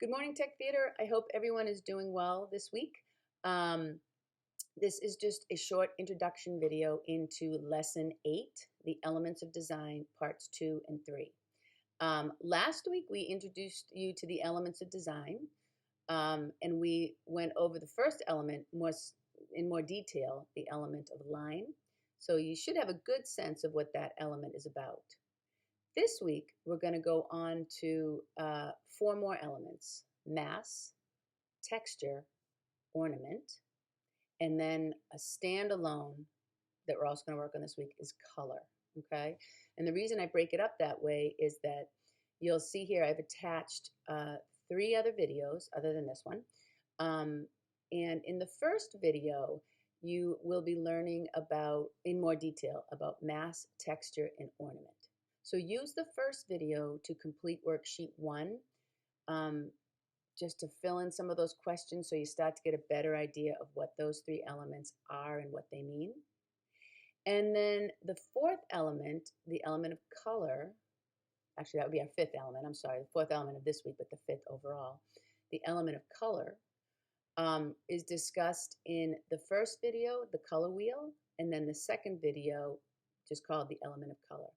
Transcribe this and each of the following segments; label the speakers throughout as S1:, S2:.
S1: Good morning, Tech Theater. I hope everyone is doing well this week. This is just a short introduction video into Lesson 8, The Elements of Design, Parts 2 and 3. Last week, we introduced you to the elements of design, and we went over the first element in more detail, the element of line. So you should have a good sense of what that element is about. This week, we're going to go on to 4 more elements: mass, texture, ornament, and then a standalone that we're also going to work on this week is color, okay? And the reason I break it up that way is that you'll see here I've attached 3 other videos other than this one. And in the first video, you will be learning about, in more detail, about mass, texture, and ornament. So use the first video to complete worksheet 1, just to fill in some of those questions so you start to get a better idea of what those 3 elements are and what they mean. And then the 4th element, the element of color, actually that would be our 5th element, I'm sorry, the 4th element of this week, but the 5th overall. The element of color is discussed in the first video, the color wheel, and then the second video, just called the element of color.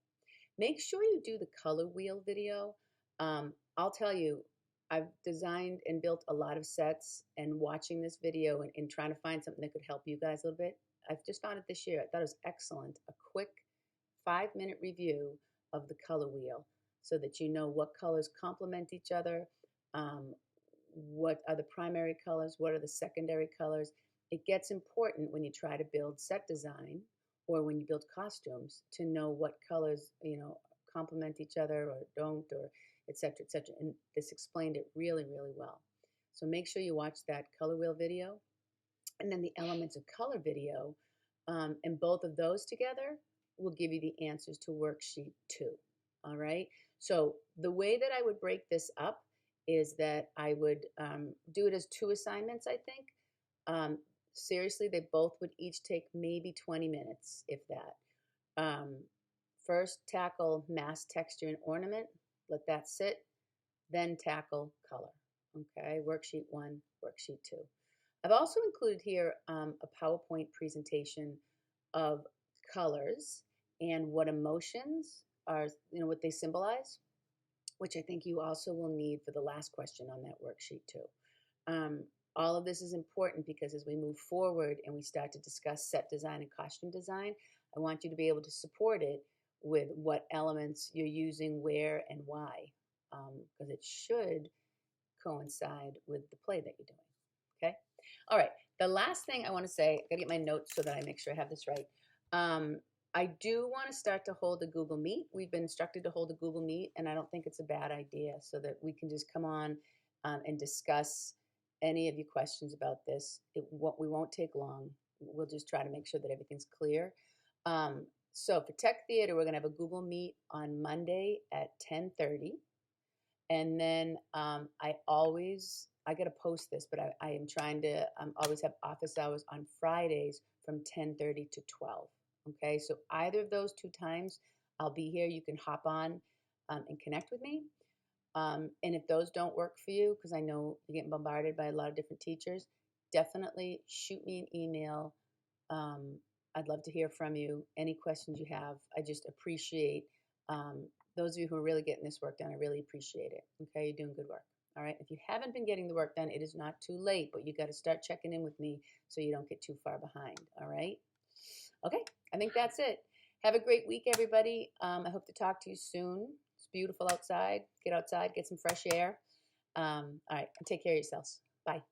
S1: Make sure you do the color wheel video. I'll tell you, I've designed and built a lot of sets, and watching this video and trying to find something that could help you guys a little bit. I've just found it this year. I thought it was excellent. A quick 5-minute review of the color wheel so that you know what colors complement each other, what are the primary colors, what are the secondary colors. It gets important when you try to build set design or when you build costumes to know what colors, complement each other or don't, or et cetera, et cetera. And this explained it really, really well. So make sure you watch that color wheel video and then the elements of color video. And both of those together will give you the answers to worksheet 2. All right. So the way that I would break this up is that I would do it as 2 assignments, I think. Seriously, they both would each take maybe 20 minutes, if that. First, tackle mass, texture, and ornament. Let that sit. Then tackle color. Okay, worksheet 1, worksheet 2. I've also included here a PowerPoint presentation of colors and what emotions are, what they symbolize, which I think you also will need for the last question on that worksheet too. All of this is important because as we move forward and we start to discuss set design and costume design, I want you to be able to support it with what elements you're using, where, and why, because it should coincide with the play that you're doing, okay? All right, the last thing I want to say, I gotta get my notes so that I make sure I have this right. I do want to start to hold a Google Meet. We've been instructed to hold a Google Meet, and I don't think it's a bad idea, so that we can just come on and discuss any of your questions about this. We won't take long. We'll just try to make sure that everything's clear. So for Tech Theater, we're going to have a Google Meet on Monday at 10:30. And then I got to post this, but I am trying to always have office hours on Fridays from 10:30 to 12. Okay, so either of those 2 times, I'll be here. You can hop on and connect with me. And if those don't work for you, because I know you're getting bombarded by a lot of different teachers, definitely shoot me an email. I'd love to hear from you. Any questions you have, I just appreciate those of you who are really getting this work done. I really appreciate it. Okay, you're doing good work. All right, if you haven't been getting the work done, it is not too late, but you got to start checking in with me so you don't get too far behind. All right. Okay, I think that's it. Have a great week, everybody. I hope to talk to you soon. It's beautiful outside. Get outside, get some fresh air. All right, take care of yourselves. Bye.